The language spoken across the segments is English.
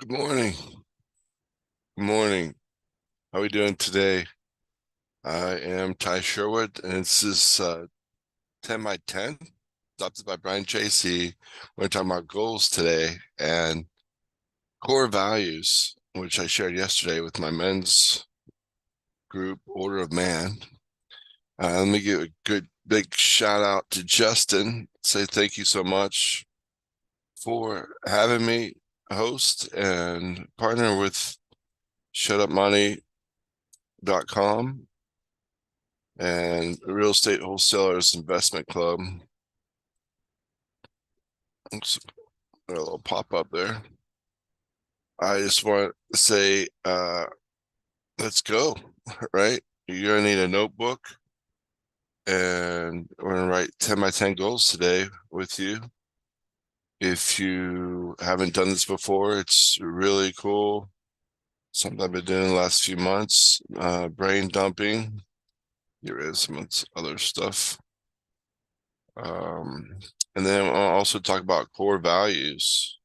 Good morning. Good morning. How are we doing today? I am Ty Sherwood, and this is 10 by 10, adopted by Brian Tracy. We're talking about goals today and core values, which I shared yesterday with my men's group, Order of Man. Let me give a good big shout out to Justin. Say thank you so much for having me host and partner with shutupmoney.com and Real Estate Wholesalers Investment Club. Oops, a little pop up there. I just want to say, let's go, right? You're gonna need a notebook, and we're gonna write 10 by 10 goals today with you. If you haven't done this before, it's really cool. Something I've been doing the last few months, brain dumping. Get rid of some other stuff. Um, and then I'll also talk about core values.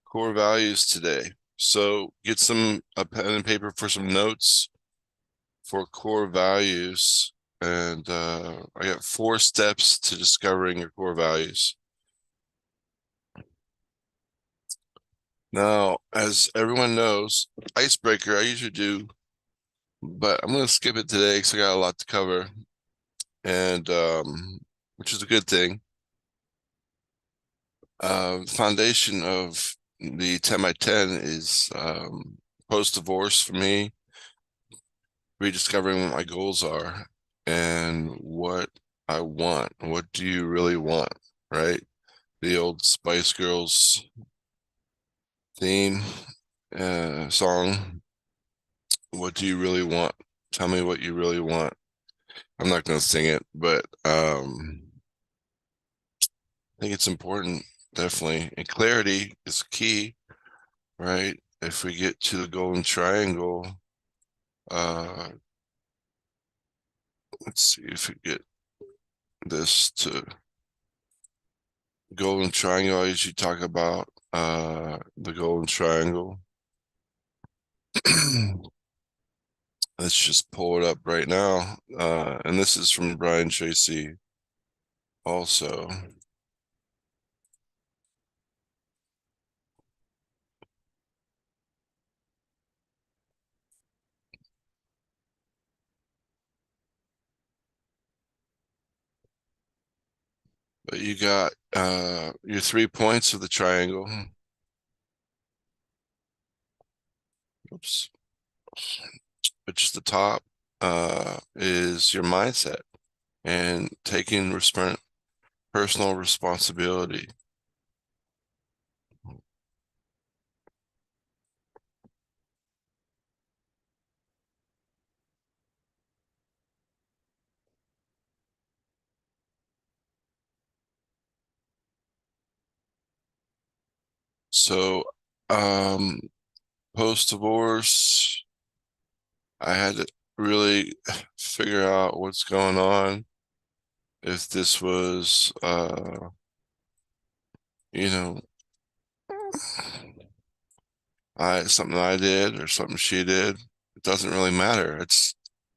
Core values today. So get some a pen and paper for some notes for core values. And I got 4 steps to discovering your core values. Now, as everyone knows, icebreaker, I usually do, but I'm going to skip it today because I got a lot to cover, and which is a good thing. Foundation of the 10 by 10 is post-divorce for me, rediscovering what my goals are and what I want. What do you really want, right? The old Spice Girls theme song. What do you really want? Tell me what you really want. I'm not going to sing it, but I think it's important, definitely. And clarity is key, right? If we get to the golden triangle, uh, let's see if we get this to golden triangle. I usually talk about the golden triangle. Let's just pull it up right now. And this is from Brian Tracy also. But you got your 3 points of the triangle. Oops. Which the top is your mindset and taking personal responsibility. So, um, post-divorce, I had to really figure out what's going on. If this was, you know, something I did or something she did, it doesn't really matter.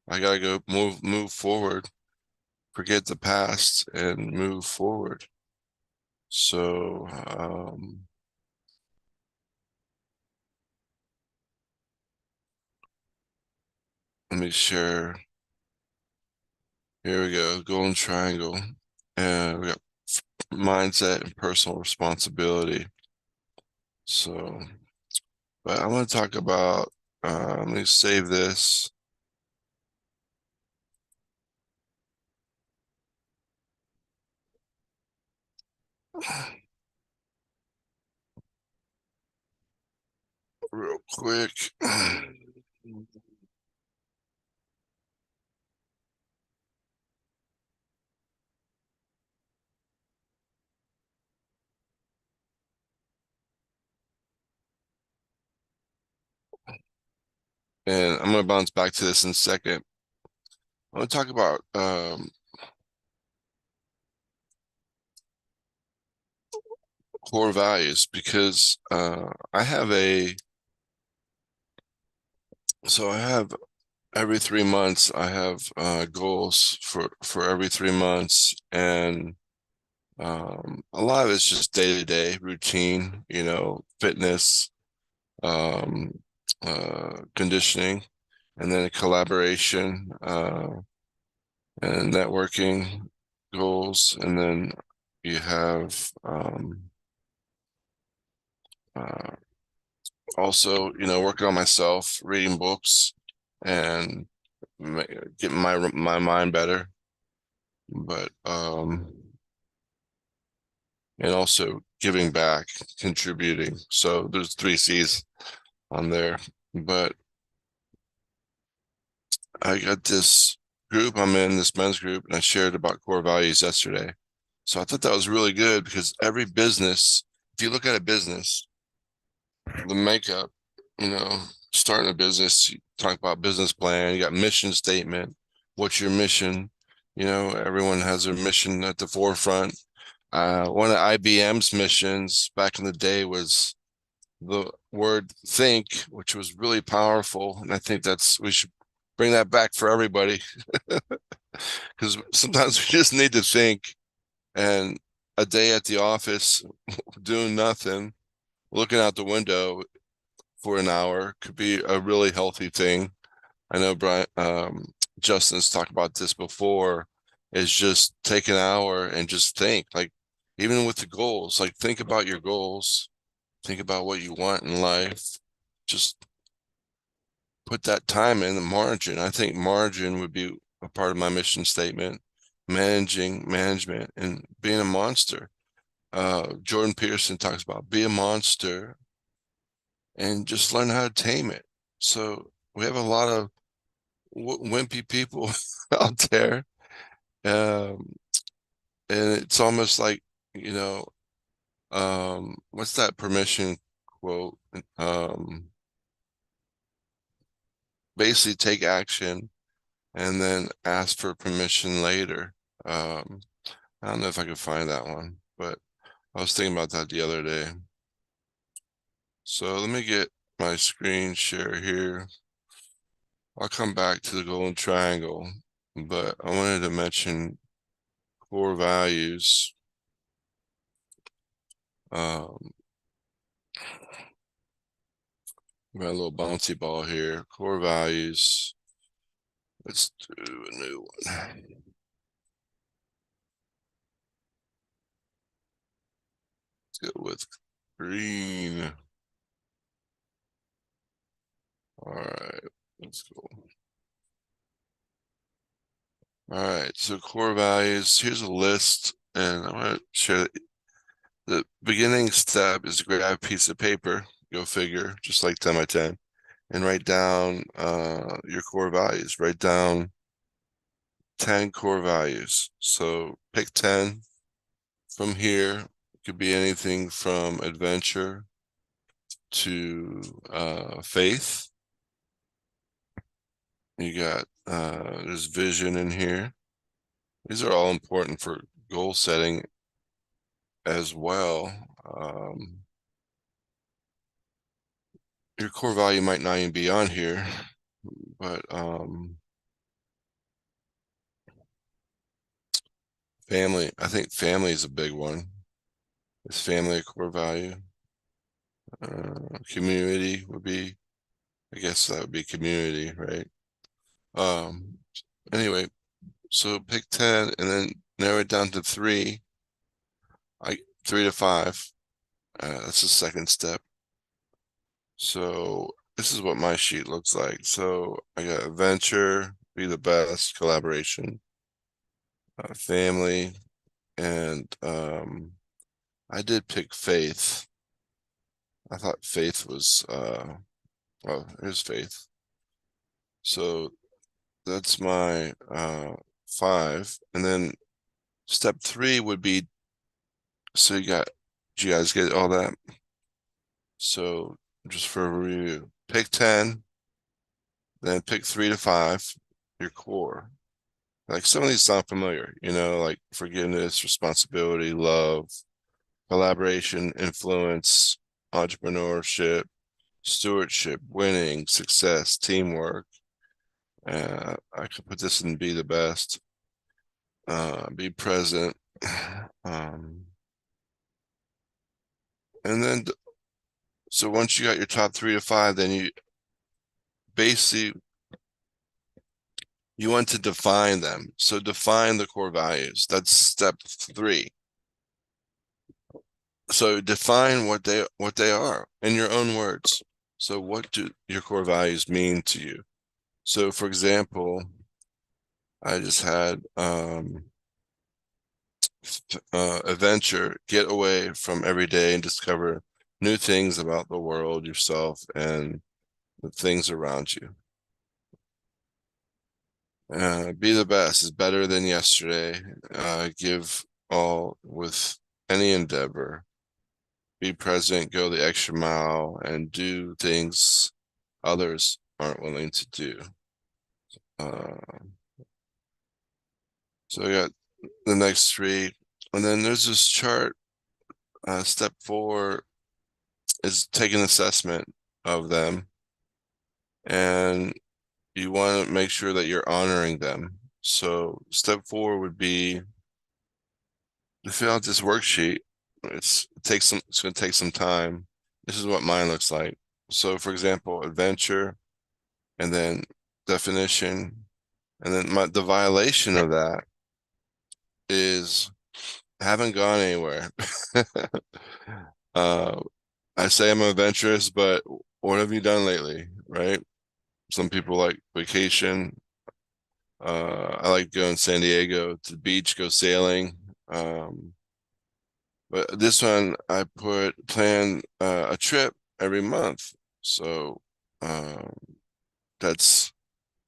I gotta go move forward, forget the past and move forward. So, let me share. Here we go, golden triangle. And we got mindset and personal responsibility. So, but I want to talk about, let me save this. Real quick. And I'm going to bounce back to this in a second. I want to talk about core values because I have I have every 3 months I have goals for every 3 months, and a lot of it's just day-to-day routine, fitness, um, conditioning, and then a collaboration and networking goals, and then you have uh, also, working on myself, reading books, and getting my mind better. But and also giving back, contributing. So there's 3 C's on there. But I got this group I'm in, this men's group, and I shared about core values yesterday. So I thought that was really good because every business, if you look at a business, the makeup, you know, starting a business, you talk about business plan, you got mission statement. What's your mission? Everyone has their mission at the forefront. One of IBM's missions back in the day was the word think, which was really powerful. And I think we should bring that back for everybody because sometimes we just need to think. And a day at the office doing nothing, looking out the window for an hour could be a really healthy thing. I know Justin's talked about this before, is just take an hour and just think, like, even with the goals, like think about your goals, think about what you want in life, just put that time in the margin. I think margin would be a part of my mission statement, management and being a monster. Jordan Peterson talks about be a monster and just learn how to tame it. So we have a lot of wimpy people out there. Um, and it's almost like, you know, what's that permission quote? Um, Basically take action and then ask for permission later. Um, I don't know if I could find that one, but I was thinking about that the other day. So let me get my screen share here. I'll come back to the golden triangle, but I wanted to mention core values. Um, got a little bouncy ball here. Core values. Let's do a new one. Let's go with green. All right, let's go. All right, so core values. Here's a list, and I want to share the beginning step is to grab a piece of paper, go figure, just like 10 by 10, and write down your core values. Write down 10 core values. So pick 10 from here. It could be anything from adventure to faith. You got there's vision in here. These are all important for goal setting as well. Your core value might not even be on here, but family, I think family is a big one. Is family a core value? Community would be, I guess that would be community, right? Um, anyway, so pick 10 and then narrow it down to 3, 3 to 5. That's the second step. So this is what my sheet looks like. So I got adventure, be the best, collaboration, family, and I did pick faith. I thought faith was well, here's faith. So that's my 5. And then step 3 would be, so did you guys get all that? So just for a review, pick 10, then pick 3 to 5, your core. Like some of these sound familiar, like forgiveness, responsibility, love, collaboration, influence, entrepreneurship, stewardship, winning, success, teamwork. I could put this in be the best, be present. And then, so once you got your top 3 to 5, then you basically, you want to define them. So define the core values. That's step 3. So define what they are in your own words. So what do your core values mean to you? So for example, I just had adventure, get away from every day and discover new things about the world, yourself, and the things around you. Be the best is better than yesterday. Give all with any endeavor. Be present, go the extra mile, and do things others aren't willing to do. Uh, so I got the next 3. And then there's this chart. Step 4 is take an assessment of them. And you want to make sure that you're honoring them. So step 4 would be to fill out this worksheet. It's going to take some time. This is what mine looks like. So for example, adventure, and then definition, and then the violation of that is haven't gone anywhere. uh, I say I'm adventurous, but what have you done lately, right? Some people like vacation. I like going to San Diego to the beach, go sailing. But this one, I plan a trip every month. So um, that's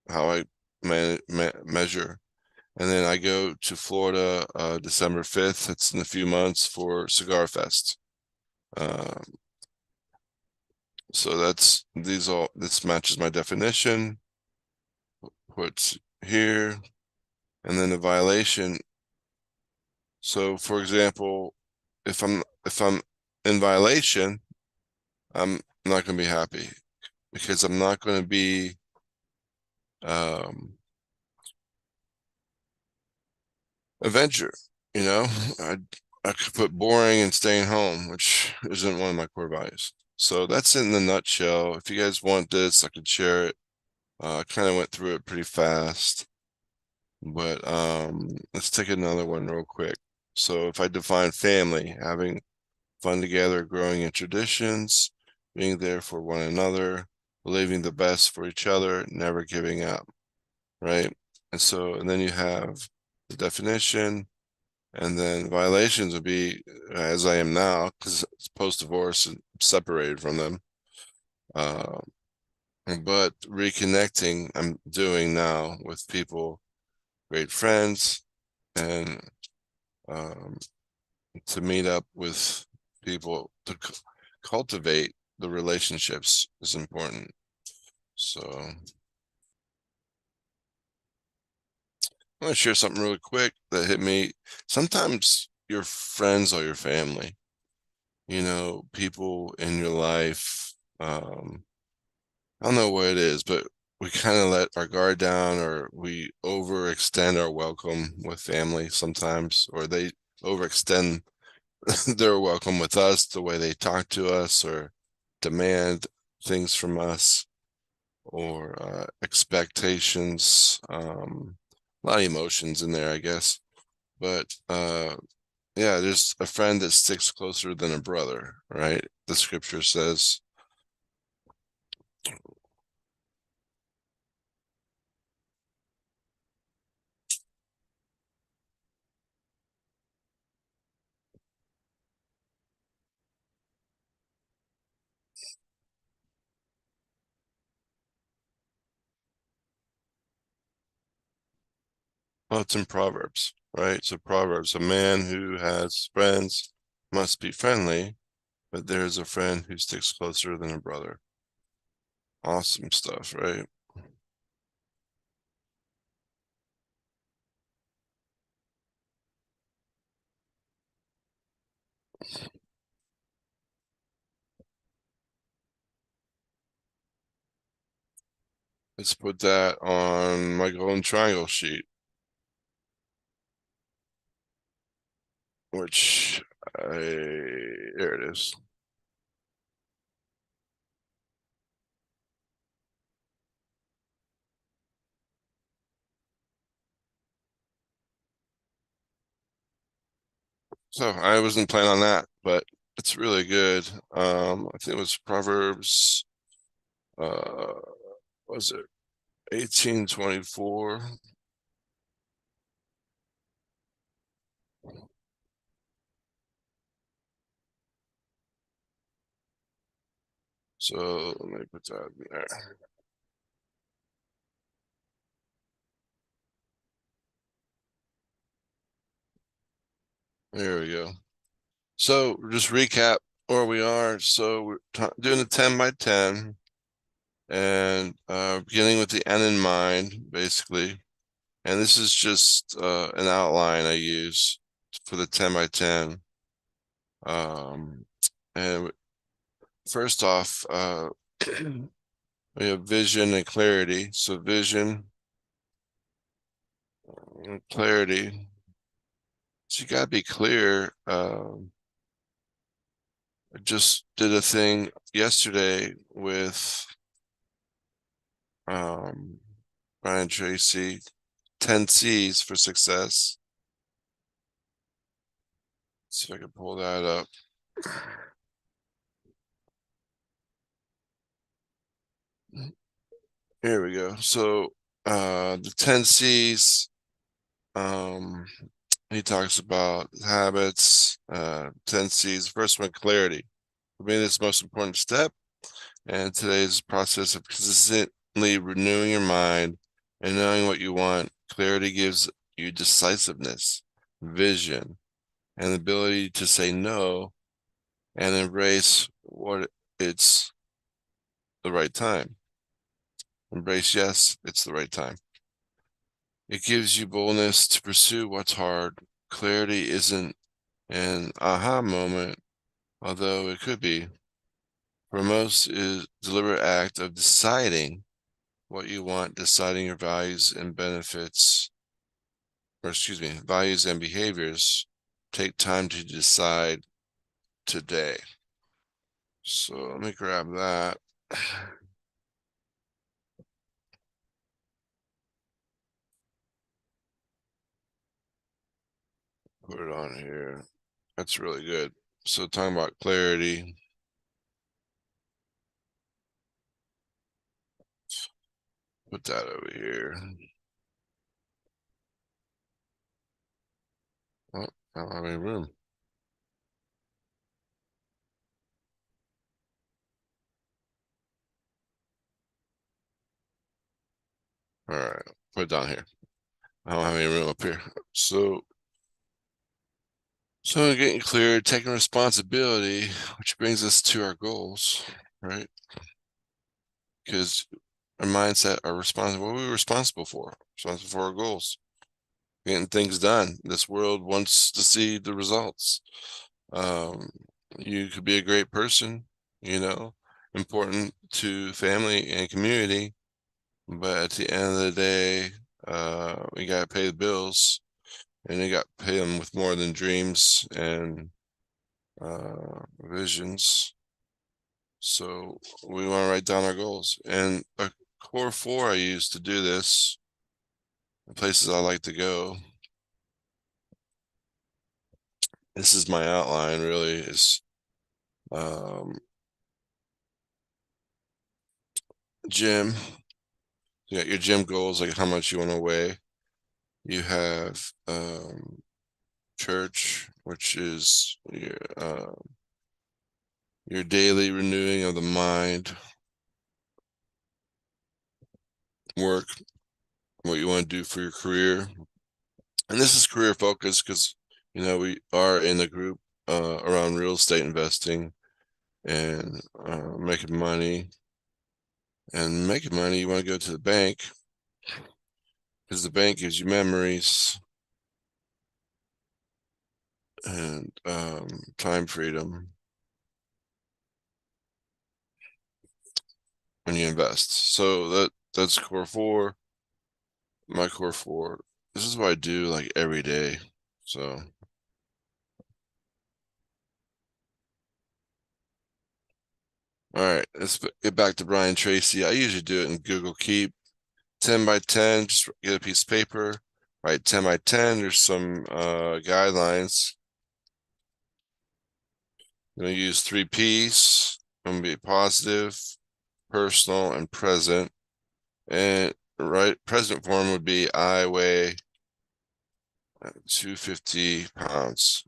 how I measure. And then I go to Florida December 5th. It's in a few months for Cigar Fest. Um, so this matches my definition. Put here, and then the violation. So for example, if I'm in violation, I'm not going to be happy because I'm not going to be um adventure, you know. I could put boring and staying home, which isn't one of my core values. So that's in the nutshell. If you guys want this, I could share it. I kind of went through it pretty fast, but let's take another one real quick. So if I define family, having fun together, growing in traditions, being there for one another, believing the best for each other, never giving up, right? And then you have the definition, and then violations would be as I am now, because it's post-divorce and separated from them. Uh, but reconnecting, I'm doing now with people, great friends, and um, to meet up with people to cultivate the relationships is important. So I'm going to share something really quick that hit me. Sometimes your friends are your family, people in your life. I don't know what it is, but we kind of let our guard down, or we overextend our welcome with family sometimes, or they overextend their welcome with us, the way they talk to us or demand things from us, or expectations. A lot of emotions in there, I guess. But yeah, there's a friend that sticks closer than a brother, right? The scripture says. Well, it's in Proverbs, right? So Proverbs, a man who has friends must be friendly, but there's a friend who sticks closer than a brother. Awesome stuff, right? Let's put that on my golden triangle sheet, which there it is. So I wasn't planning on that, but it's really good. I think it was Proverbs, uh, was it 18:24? So let me put that in there. There we go. So just recap where we are. So we're doing the 10 by 10 and beginning with the end in mind, basically. And this is just an outline I use for the 10 by 10. And first off, we have vision and clarity. So vision and clarity. So you gotta be clear. I just did a thing yesterday with Brian Tracy, 10 C's for success. Let's see if I can pull that up. Here we go. So the 10 C's, he talks about habits, 10 C's. First one, clarity. For me, this is the most important step. And today's process of consistently renewing your mind and knowing what you want. Clarity gives you decisiveness, vision, and the ability to say no and embrace what it's the right time. Embrace, yes, it's the right time. It gives you boldness to pursue what's hard. Clarity isn't an aha moment, although it could be. For most, is deliberate act of deciding what you want, deciding your values and benefits, or excuse me, values and behaviors. Take time to decide today. So let me grab that. Put it on here. That's really good. So talking about clarity. Put that over here. Oh, I don't have any room. All right, put it down here. I don't have any room up here. So getting clear, taking responsibility, which brings us to our goals, right? Because our mindset are responsible. What are we responsible for? Responsible for our goals, getting things done. This world wants to see the results. Um, you could be a great person, you know, important to family and community, but at the end of the day, we got to pay the bills, and you got to pay them with more than dreams and visions. So we want to write down our goals. And a core four I use to do this, the places I like to go. This is my outline, really, is gym. You got your gym goals, like how much you want to weigh. You have church, which is your daily renewing of the mind. Work, what you want to do for your career. And this is career focused because, we are in a group around real estate investing and making money. And making money, you want to go to the bank because the bank gives you memories and time freedom when you invest. So That's core four. My core four. This is what I do like every day. So, all right, let's get back to Brian Tracy. I usually do it in Google Keep. 10 by 10, just get a piece of paper, write 10 by 10. There's some guidelines. I'm going to use 3Ps. I'm going to be positive, personal, and present. And present form would be I weigh 250 pounds.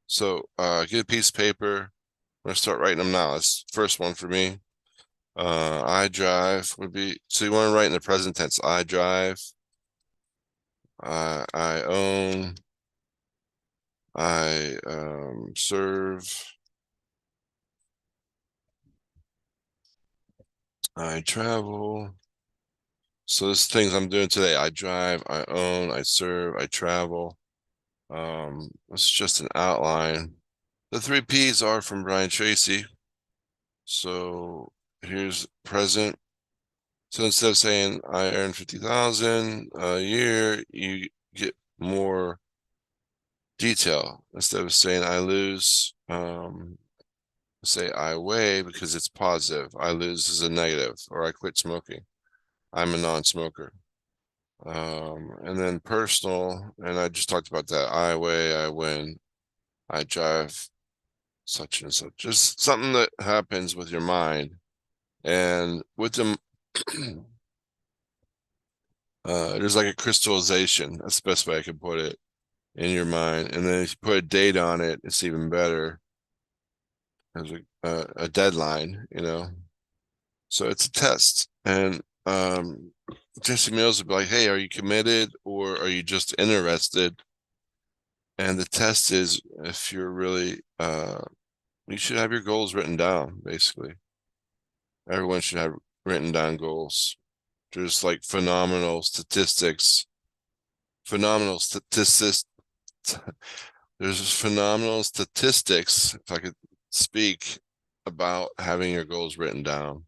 So get a piece of paper. I'm going to start writing them now. That's the first one for me. I drive would be, so you want to write in the present tense. I drive. I own. I serve. I travel. So there's things I'm doing today. I drive, I own, I serve, I travel. It's just an outline. The 3Ps are from Brian Tracy. So here's present. So instead of saying I earn 50,000 a year, you get more detail. Instead of saying I lose, say I weigh because it's positive. I lose is a negative, or I quit smoking. I'm a non-smoker. And then personal, and I just talked about that. I weigh, I win, I drive, such and such. Just something that happens with your mind. And with them, there's like a crystallization. That's the best way I could put it in your mind. And then if you put a date on it, it's even better. There's a deadline, you know. So it's a test. And Jesse Mills would be like, hey, are you committed or are you just interested? And the test is if you're really, you should have your goals written down, basically. Everyone should have written down goals. There's like phenomenal statistics. There's phenomenal statistics, if I could speak, about having your goals written down.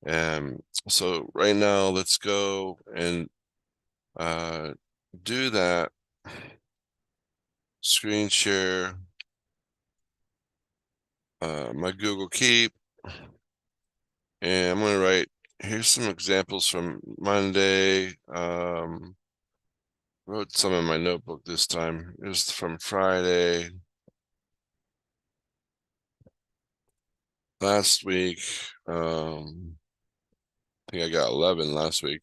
And so right now, let's go and do that. Screen share my Google Keep. And I'm going to write, here's some examples from Monday. Wrote some in my notebook this time. Here's from Friday. Last week, I think I got 11 last week.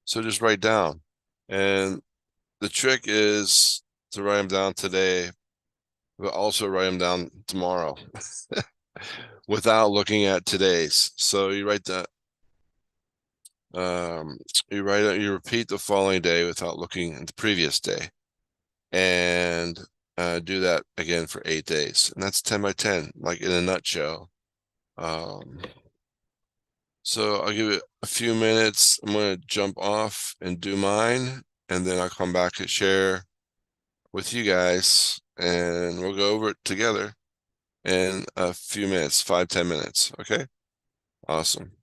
So just write down. And the trick is to write them down today, but also write them down tomorrow without looking at today's. So you write that. You repeat the following day without looking at the previous day, and do that again for 8 days, and that's 10 by 10, like in a nutshell. So I'll give it a few minutes. I'm going to jump off and do mine, and then I'll come back and share with you guys, and we'll go over it together in a few minutes, 5-10 minutes. Okay, awesome.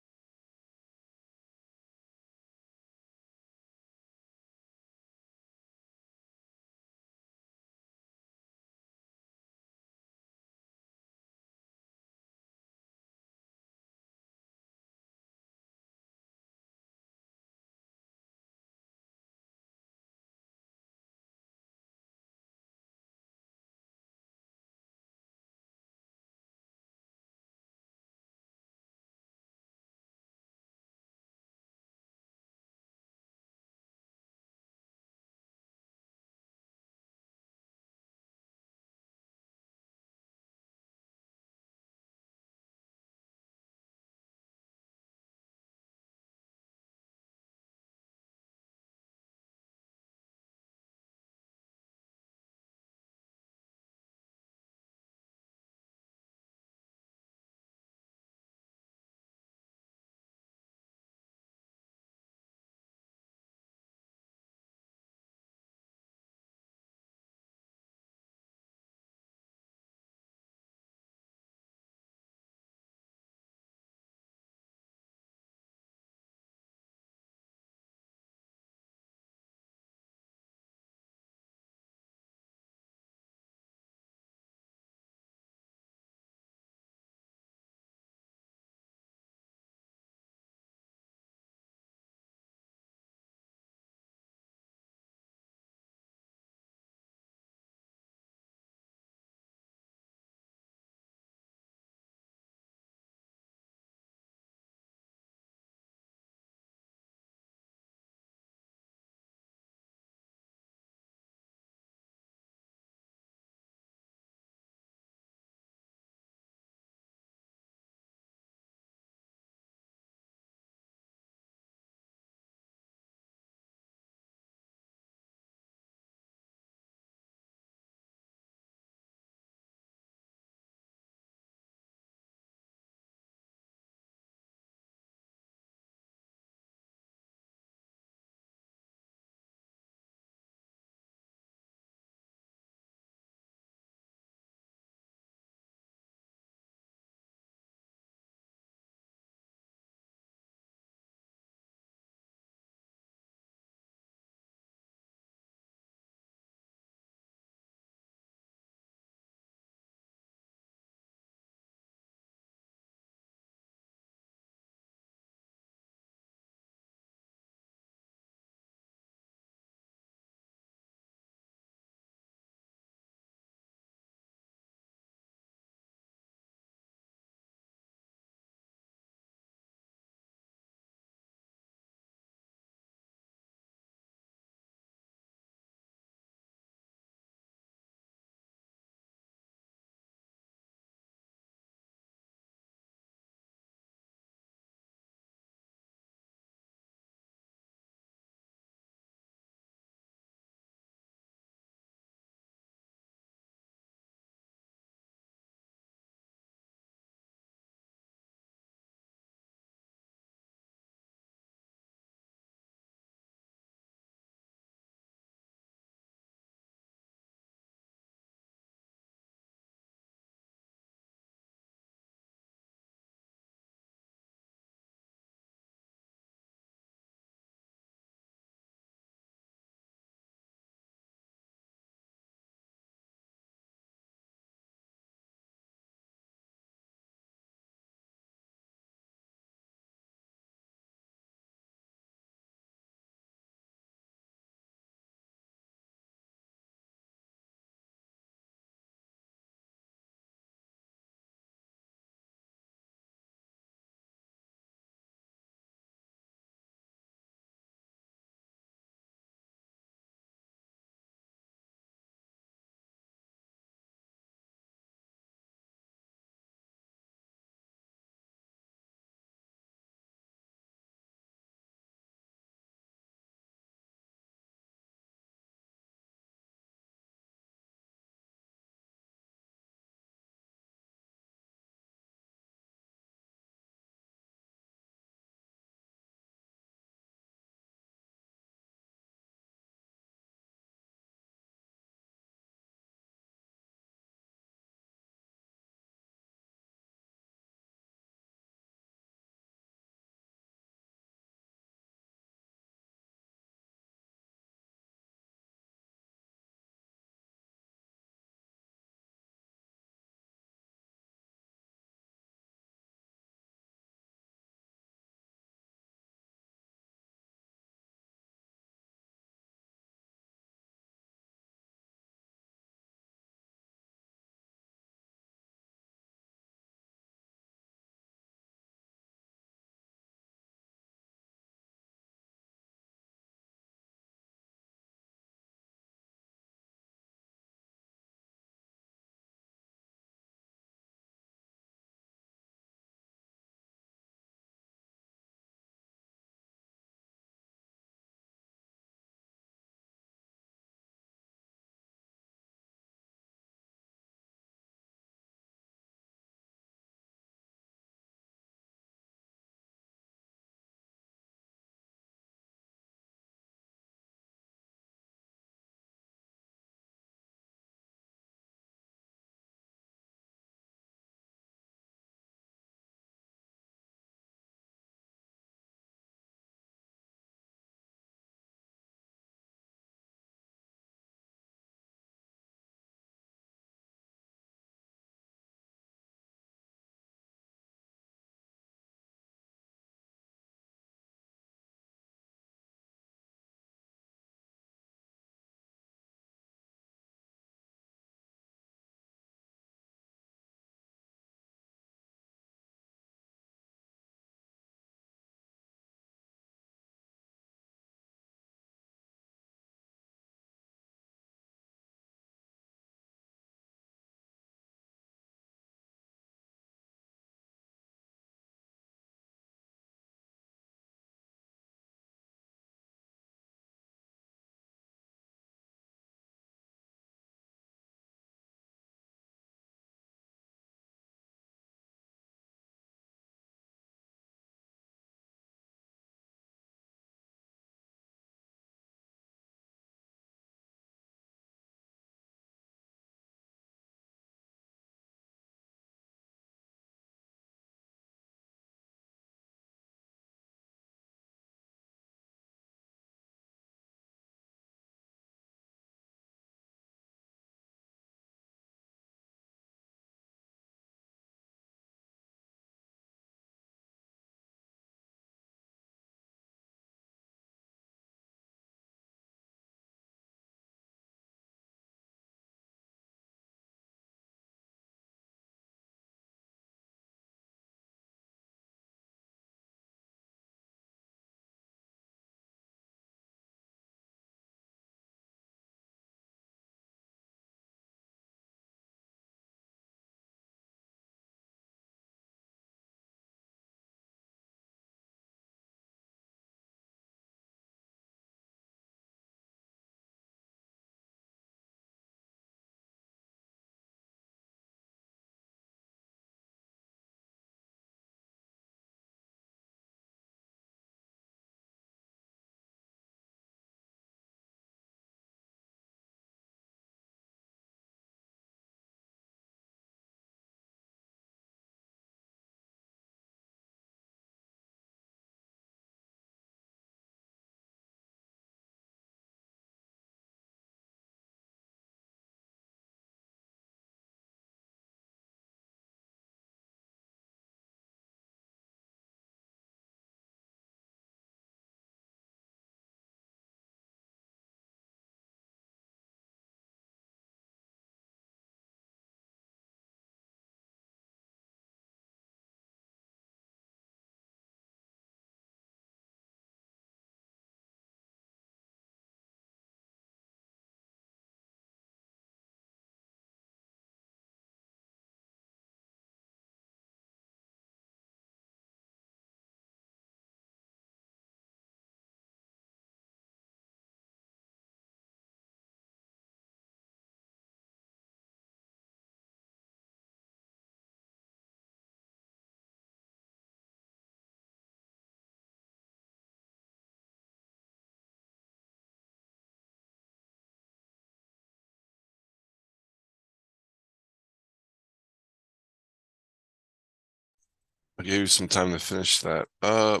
I gave you some time to finish that. Let's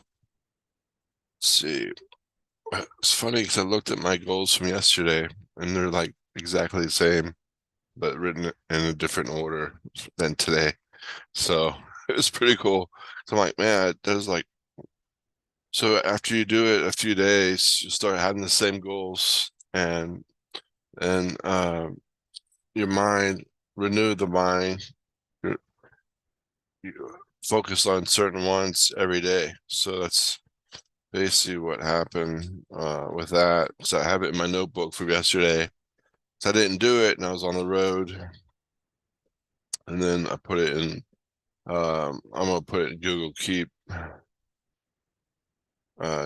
see. It's funny because I looked at my goals from yesterday and they're like exactly the same, but written in a different order than today. So it was pretty cool. So I'm like, man, it does like, so after you do it a few days, you start having the same goals and your mind, renew the mind, you you focus on certain ones every day. So that's basically what happened with that. So I have it in my notebook from yesterday. So I didn't do it and I was on the road. And then I put it in, I'm going to put it in Google Keep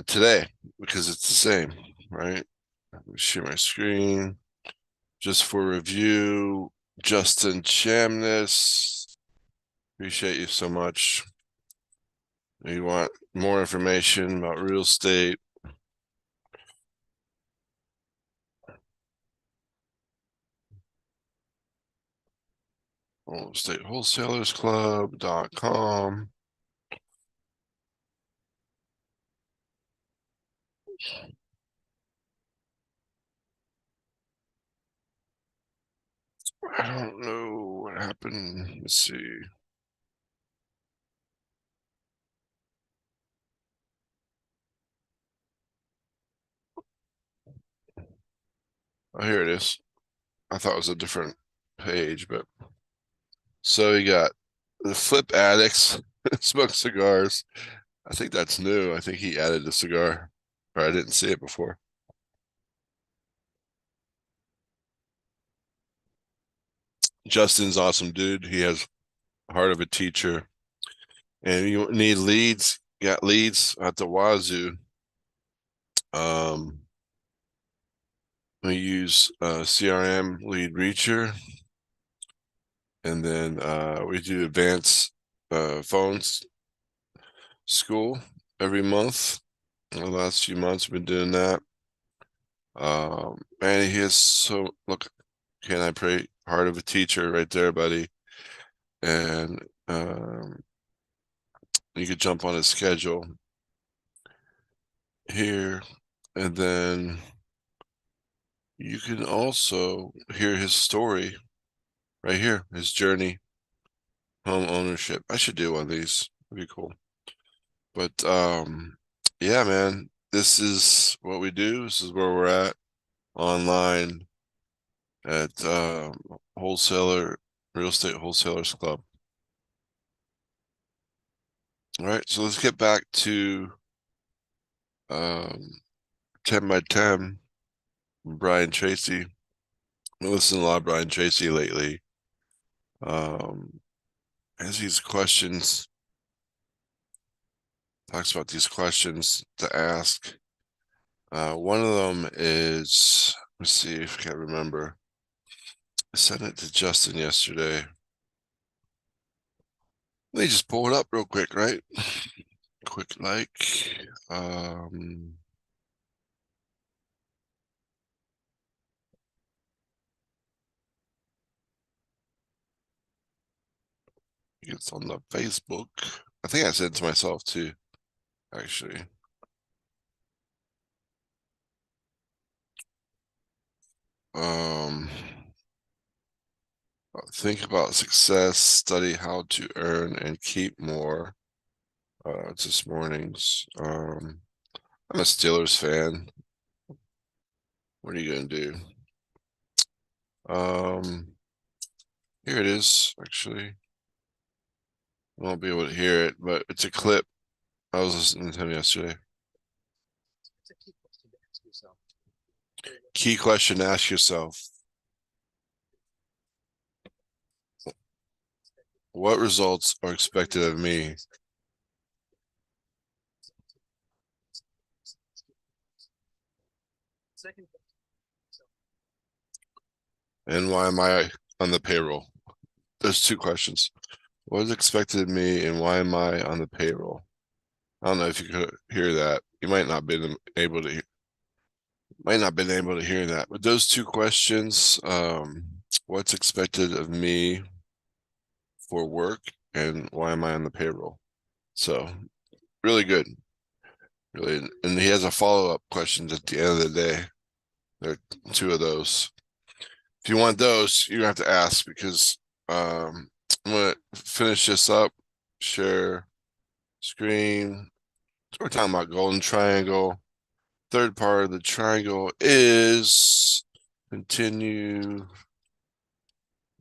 today because it's the same, right? Let me share my screen just for review. Justin Chamness, appreciate you so much. You want more information about real estate? Real Estate Wholesalers Club.com. I don't know what happened. Let's see. Oh, here it is. I thought it was a different page, but so you got the Flip Addicts smoke cigars. I think that's new. I think he added a cigar, or I didn't see it before. Justin's awesome dude. He has heart of a teacher. And you need leads, got leads at the wazoo. Um, we use CRM lead reacher, and then we do advanced phones school every month. The last few months, we've been doing that. And he has so look. Can I pray? Heart of a teacher, right there, buddy. And you could jump on his schedule here, and then you can also hear his story right here, his journey, home ownership. I should do one of these. It'd be cool. But yeah, man, this is what we do. This is where we're at online at Wholesaler Real Estate Wholesalers Club. All right, so let's get back to um 10 by 10, Brian Tracy. I listen to a lot of Brian Tracy lately. Has these questions, talks about these questions to ask. One of them is, let's see if I can remember. I sent it to Justin yesterday. Let me just pull it up real quick, right? Quick like. It's on the Facebook. I think I sent it to myself too, actually. Um, think about success, study how to earn and keep more. It's this morning's. I'm a Steelers fan. What are you gonna do? Um, Here it is, actually. I won't be able to hear it, but it's a clip. I was listening to him yesterday. Key question to ask yourself. What results are expected of me? And why am I on the payroll? There's two questions. What is expected of me and why am I on the payroll? I don't know if you could hear that. You might not been able to hear that. But those two questions, what's expected of me for work and why am I on the payroll? So really good. Really, and he has a follow-up questions at the end of the day. There are two of those. If you want those, you have to ask because I'm gonna finish this up, share screen. We're talking about golden triangle. Third part of the triangle is continue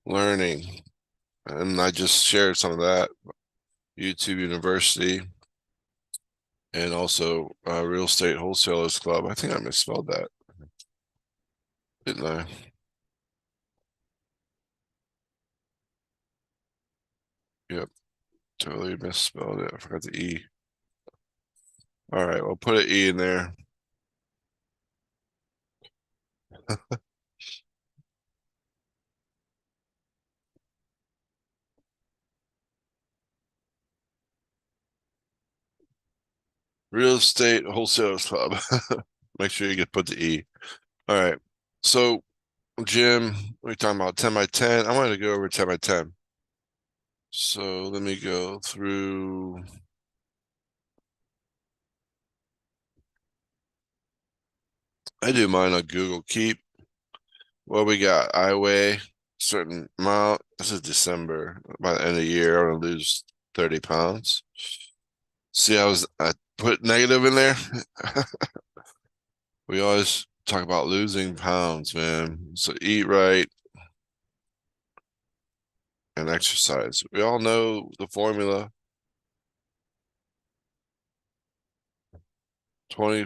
learning. And I just shared some of that. YouTube University and also Real Estate Wholesalers Club. I think I misspelled that, didn't I? Yep, totally misspelled it. I forgot the E. All right, we'll put an E in there. Real Estate Wholesalers Club. Make sure you get put the E. All right. So, Jim, we're talking about 10 by 10. I wanted to go over 10 by 10. So let me go through. I do mine on Google Keep. What we got? I weigh a certain amount. This is December. By the end of the year, I want to lose 30 pounds. See, I put negative in there. We always talk about losing pounds, man. So eat right and exercise. We all know the formula. 20,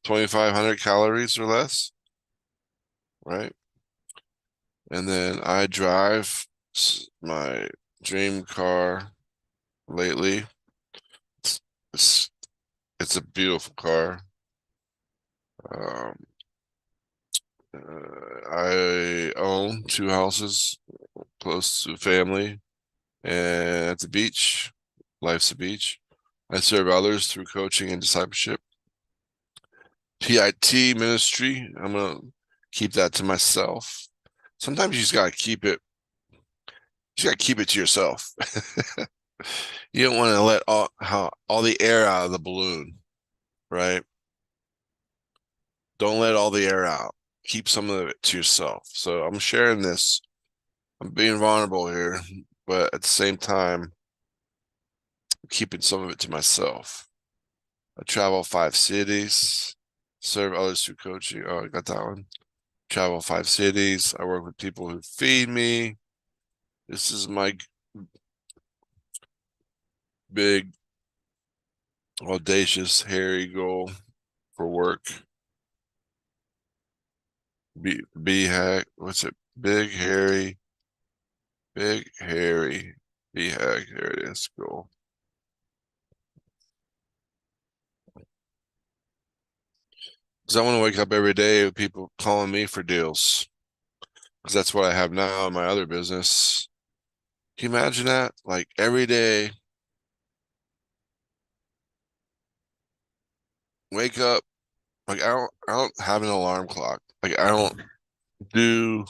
2,500 calories or less, right? And then I drive my dream car lately. It's, it's, it's a beautiful car. Um, I own two houses close to family and at the beach. Life's a beach. I serve others through coaching and discipleship. PIT ministry. I'm gonna keep that to myself. Sometimes you just gotta keep it. You just gotta keep it to yourself. You don't want to let all the air out of the balloon, right? Don't let all the air out. Keep some of it to yourself. So I'm sharing this. I'm being vulnerable here, but at the same time, I'm keeping some of it to myself. I travel 5 cities, serve others through coaching. Oh, I got that one. Travel 5 cities. I work with people who feed me. This is my big, audacious, hairy goal for work. B hack. What's it? Big hairy B hack. There it is. Cool. Because I want to wake up every day with people calling me for deals. Because that's what I have now in my other business. Can you imagine that? Like every day, wake up. Like I don't have an alarm clock. Like I don't do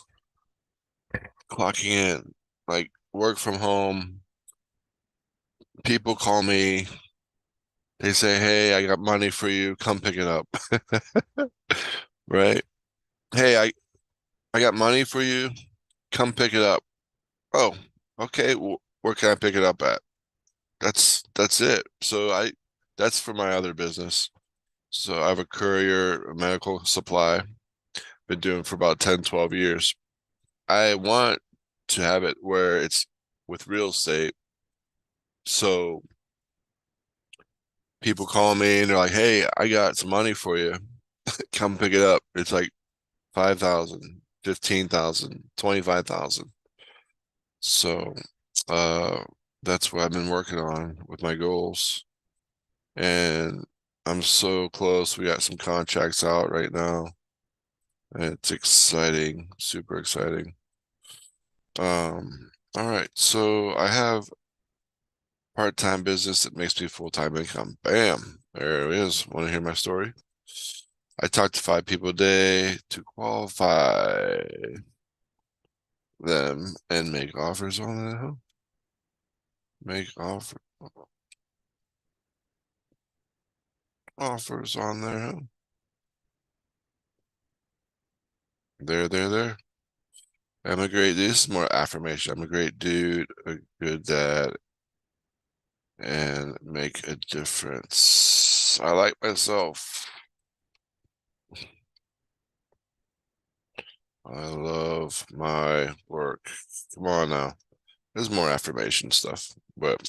clocking in. Like work from home. People call me. They say, "Hey, I got money for you. Come pick it up." Right? Hey, I got money for you. Come pick it up. Oh, okay. Where can I pick it up at? That's it. So that's for my other business. So I have a courier medical supply, been doing for about 10, 12 years. I want to have it where it's with real estate. So people call me and they're like, "Hey, I got some money for you. Come pick it up." It's like 5,000, 15,000, 25,000. So uh that's what I've been working on with my goals. And I'm so close. We got some contracts out right now. And it's exciting, super exciting. All right. So I have part-time business that makes me full-time income. Bam. There it is. Want to hear my story? I talk to 5 people a day to qualify them and make offers on them. Make offer. offers on there, huh? There. I'm a great dude. This is more affirmation. I'm a great dude, a good dad, and make a difference. I like myself. I love my work. Come on now. There's more affirmation stuff. But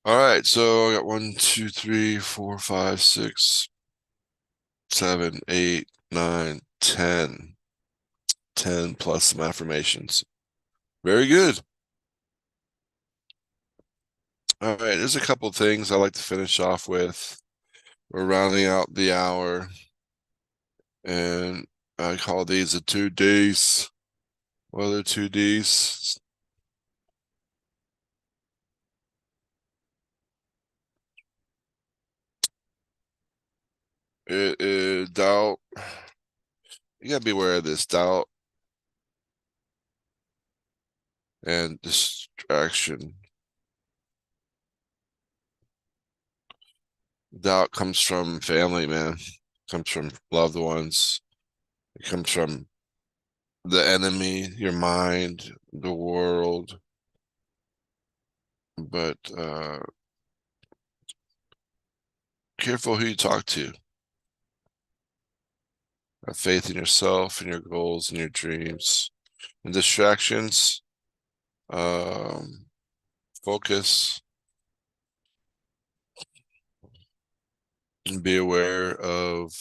all right, so I got 1, 2, 3, 4, 5, 6, 7, 8, 9, 10. 10 plus some affirmations. Very good. All right, there's a couple things I like to finish off with. We're rounding out the hour, and I call these the 2Ds. What are the 2Ds? It is doubt. You gotta be aware of this doubt and distraction. Doubt comes from family, man. It comes from loved ones. It comes from the enemy, your mind, the world. But careful who you talk to. Have faith in yourself and your goals and your dreams. And distractions, um, focus and be aware of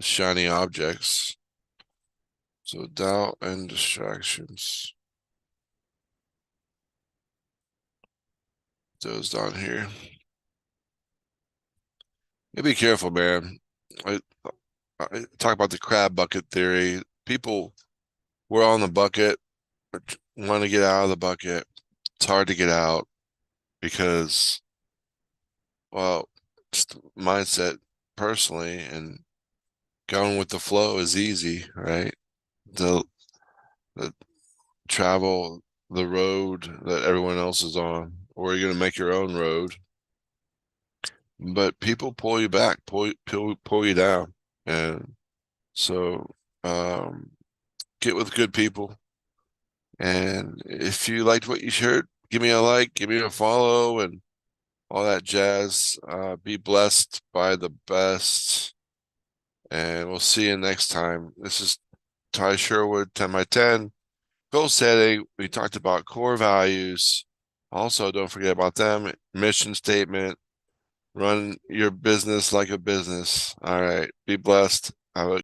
shiny objects. So doubt and distractions. Those down here. You be careful, man. I, I talk about the crab bucket theory. People were on the bucket, want to get out of the bucket. It's hard to get out because, well, just mindset personally, and going with the flow is easy, right? The the travel the road that everyone else is on, or you're gonna make your own road. But people pull you back, pull you down, and so get with good people. And if you liked what you heard, give me a like, give me a follow, and all that jazz. Be blessed by the best, and we'll see you next time. This is Ty Sherwood, 10 by 10. Goal setting, we talked about core values. Also, don't forget about them. Mission statement, run your business like a business. All right. Be blessed. Have a